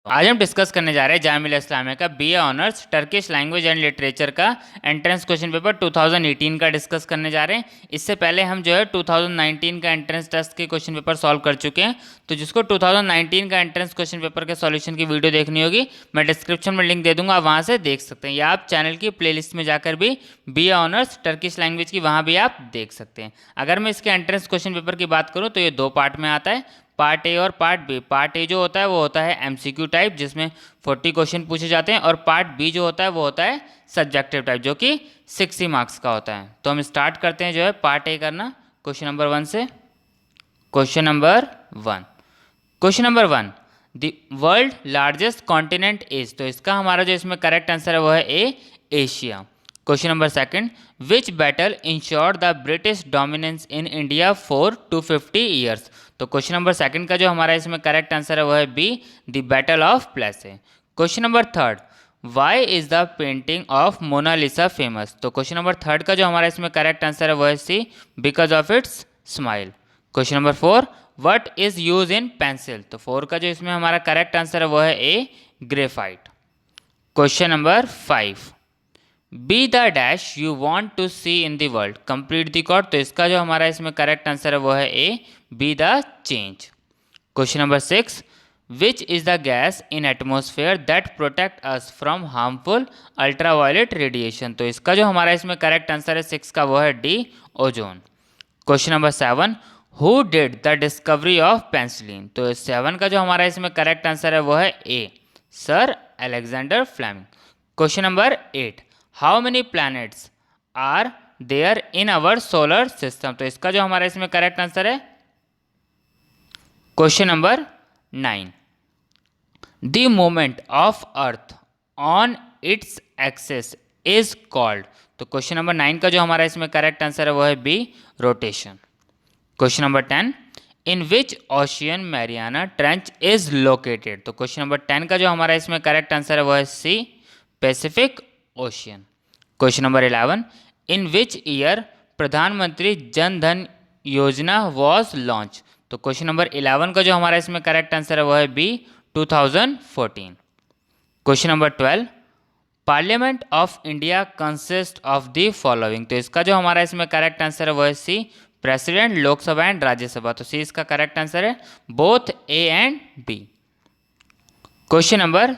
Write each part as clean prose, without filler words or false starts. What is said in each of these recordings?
आज हम डिस्कस करने जा रहे हैं जामिया इस्लामिया का BA honours Turkish language and literature का एंट्रेंस क्वेश्चन पेपर 2018 का डिस्कस करने जा रहे हैं। इससे पहले हम जो है 2019 का एंट्रेंस टेस्ट के क्वेश्चन पेपर सॉल्व कर चुके हैं। तो जिसको 2019 का एंट्रेंस क्वेश्चन पेपर के सॉल्यूशन की वीडियो देखनी होगी, मैं डिस्क्रिप्शन में लिंक दे दूंगा, वहाँ से देख सकते हैं, या आप चैनल की प्लेलिस्ट में जाकर भी बीए ऑनर्स टर्किश लैंग्वेज की वहाँ भी आप देख सकते हैं। अगर मैं इसके एंट्रेंस क्वेश्चन पेपर की बात करूँ तो ये दो पार्ट में आता है, पार्ट ए और पार्ट बी। पार्ट ए जो होता है वो होता है एमसीक्यू टाइप, जिसमें 40 क्वेश्चन पूछे जाते हैं, और पार्ट बी जो होता है वो होता है सब्जेक्टिव टाइप, जो कि 60 मार्क्स का होता है। तो हम स्टार्ट करते हैं जो है पार्ट ए करना क्वेश्चन नंबर 1 से। Question number 1, question number 1, the world largest continent is. तो इसका हमारा जो इसमें करेक्ट आंसर है वो है A, Asia. Question number 2, which battle insured the British dominance in India for 250 years. तो क्वेश्चन नंबर 2 का जो हमारा इसमें करेक्ट आंसर है वो है B, the battle of Plassey. Question number 3, why is the painting of Mona Lisa famous. तो question number 3 का जो हमारा इसमें करेक्ट आंसर है वो है C, because of its smile. Question number 4, what is use in pencil. तो 4 का जो इसमें हमारा करेक्ट आंसर है वो है A, graphite. Question number 5, be the dash you want to see in the world, complete the quote. तो इसका जो हमारा इसमें करेक्ट आंसर है वो है A, be the change. Question number 6, which is the gas in atmosphere that protect us from harmful ultraviolet radiation. तो इसका जो हमारा इसमें करेक्ट आंसर है 6 का वो है D, ozone. Question number 7, who did the discovery of penicillin. तो 7 का जो हमारा इसमें करेक्ट आंसर है वो है A, sir Alexander Fleming. Question number 8, how many planets are there in our solar system. तो इसका जो हमारा इसमें करेक्ट आंसर है question number 9, the movement of earth on its axis is called. तो क्वेश्चन नंबर 9 का जो हमारा इसमें करेक्ट आंसर है वो है B, rotation. Question number 10, in which ocean Mariana trench is located. तो क्वेश्चन नंबर 10 का जो हमारा इसमें करेक्ट आंसर है वो है सी, Pacific ocean. Question number 11, in which year प्रधानमंत्री जन धन योजना वॉज लॉन्च। तो क्वेश्चन नंबर 11 का जो हमारा इसमें करेक्ट आंसर है वो है B, 2014। Question number 12, parliament of India consist of the following. तो इसका जो हमारा इसमें करेक्ट आंसर है वो है C, president, Lok Sabha and Rajya Sabha. तो सी इसका करेक्ट आंसर है, both A and B. Question number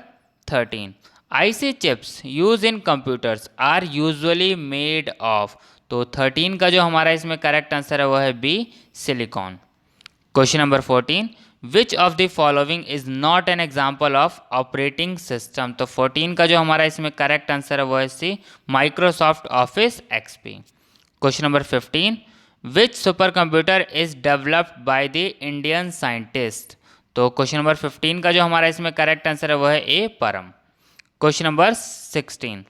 13, IC chips use in computers are usually made of. तो 13 का जो हमारा इसमें करेक्ट आंसर है वो है B, silicon. Question number 14, which of the following is not an example of operating system. तो 14 का जो हमारा इसमें करेक्ट आंसर है वो है C, Microsoft Office XP. Question number 15, which super computer is developed by the Indian scientist. तो question number 15 का जो हमारा इसमें करेक्ट आंसर है वो है A, Param. Question number 16,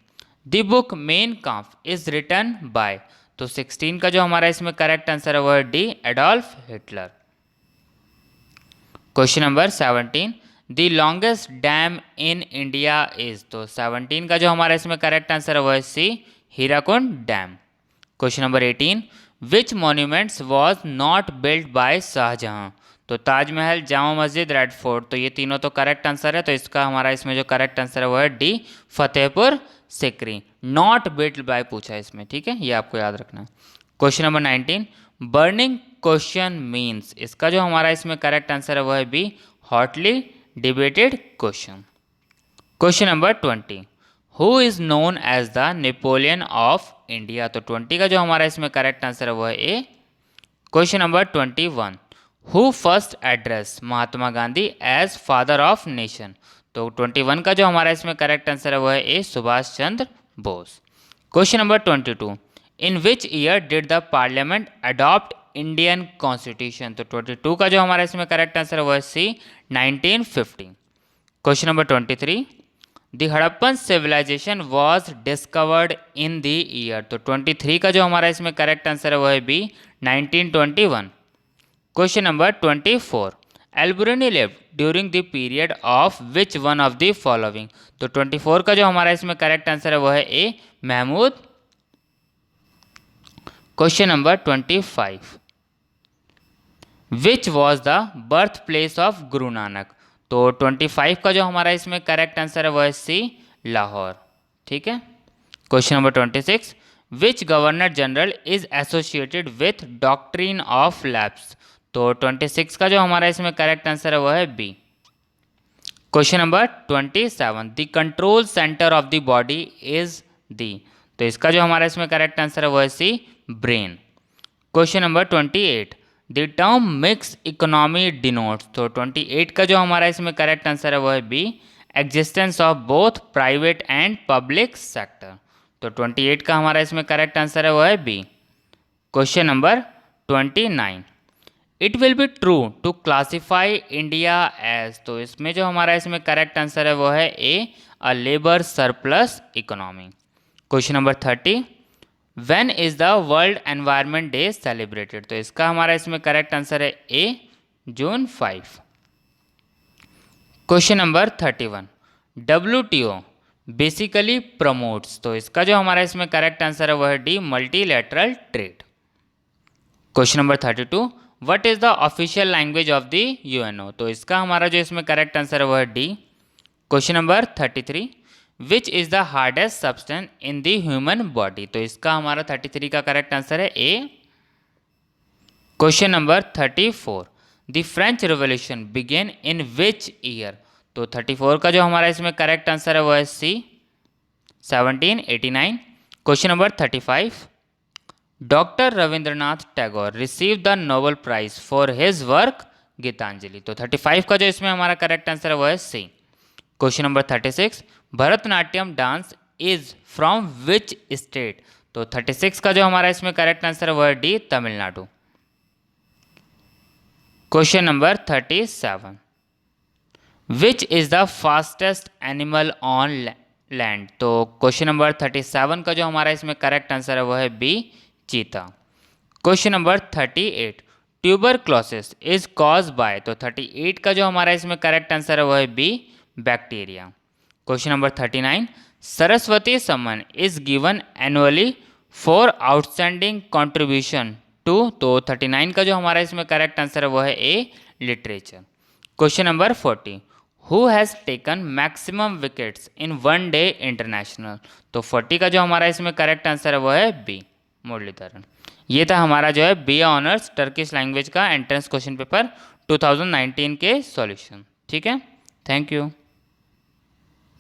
the book Mein Kampf is written by. तो 16 का जो हमारा इसमें करेक्ट आंसर है वो है D, Adolf Hitler. Question number 17, the longest dam in India is. तो 17 का जो हमारा इसमें करेक्ट आंसर है वो है C, Hirakud dam. Question number 18, which monuments was not built by Shah Jahan. तो ताजमहल, जामा मस्जिद, रेड फोर्ट। तो ये तीनों तो करेक्ट आंसर है, तो इसका हमारा इसमें जो करेक्ट आंसर है वो है D, Fatehpur Sikri. Not built bye पूछा है इसमें, ठीक है, ये आपको याद रखना है। Question number 19, burning question means. इसका जो हमारा इसमें करेक्ट आंसर है वो है B, hotly debated question. Question number 20, who is known as the Napoleon of India. तो 20 का जो हमारा इसमें करेक्ट आंसर है वो है A. Question number 21, who first address Mahatma Gandhi as father of nation. तो 21 का जो हमारा इसमें करेक्ट आंसर है वो है A, Subhash Chandra Bose. Question number 22, in which year did the parliament adopt Indian constitution. तो 22 का जो हमारा इसमें करेक्ट आंसर है वो है C, 1950। Question number 23, the Harappan civilisation was discovered in the year. तो 23 का जो हमारा इसमें करेक्ट आंसर है वो है B, 1921। Question number 24, Alberuni lived during the period of which one of the following. तो 24 का जो हमारा इसमें करेक्ट आंसर है वो है A, Mahmud. Question number 25, which was the birth place of Guru Nanak. तो 25 का जो हमारा इसमें करेक्ट आंसर है वो है सी, लाहौर। ठीक है। Question number 26, which governor general is associated with doctrine of lapse. तो 26 का जो हमारा इसमें करेक्ट आंसर है वो है B. Question number 27, the control centre of the body is the. तो इसका जो हमारा इसमें करेक्ट आंसर है वो है C, brain. Question number 28, the term mix economy denotes. तो 28 का जो हमारा इसमें करेक्ट आंसर है वो है B, existence of both private and public sector. तो 28 का हमारा इसमें करेक्ट आंसर है वो है B. Question number 29, it will be true to classify India as. तो इसमें जो हमारा इसमें करेक्ट आंसर है वो है A, a labour surplus economy. Question number 30, when is the world environment day celebrated. तो इसका हमारा इसमें करेक्ट आंसर है A, June 5। Question number 31, WTO basically promotes. तो इसका जो हमारा इसमें करेक्ट आंसर है वो है D, multilateral trade. Question number 32, what is the official language of the UNO. तो इसका हमारा जो इसमें करेक्ट आंसर है वो है D. Question number 33, which is the hardest substance in the human body. तो इसका हमारा 33 का करेक्ट आंसर है A. Question number 34, the French revolution began in which year. तो 34 का जो हमारा इसमें करेक्ट आंसर है वो है C, 1789। Question number 35, doctor Rabindranath Tagore receive the Nobel prize for his work Gitanjali. तो 35 का जो इसमें हमारा करेक्ट आंसर है वो है C. Question number 36, Bharatanatyam dance is from which state. तो 36 का जो हमारा इसमें करेक्ट आंसर है वो है D, Tamil Nadu. Question number 37, which is the fastest animal on land. तो क्वेश्चन नंबर 37 का जो हमारा इसमें करेक्ट आंसर है वो है बी, चीता। Question number 38, tuberculosis is cause by. तो 38 का जो हमारा इसमें करेक्ट आंसर है वो है B, bacteria. Question number 39, Saraswati Samman is given annually for outstanding contribution to. तो 39 का जो हमारा इसमें करेक्ट आंसर है वो है A, literature. Question number 40, who has taken maximum wickets in one day international. तो 40 का जो हमारा इसमें करेक्ट आंसर है वो है बी, मुरलीधरन। ये था हमारा जो है बीए ऑनर्स टर्किश लैंग्वेज का एंट्रेंस क्वेश्चन पेपर 2019 के सॉल्यूशन। ठीक है, थैंक यू।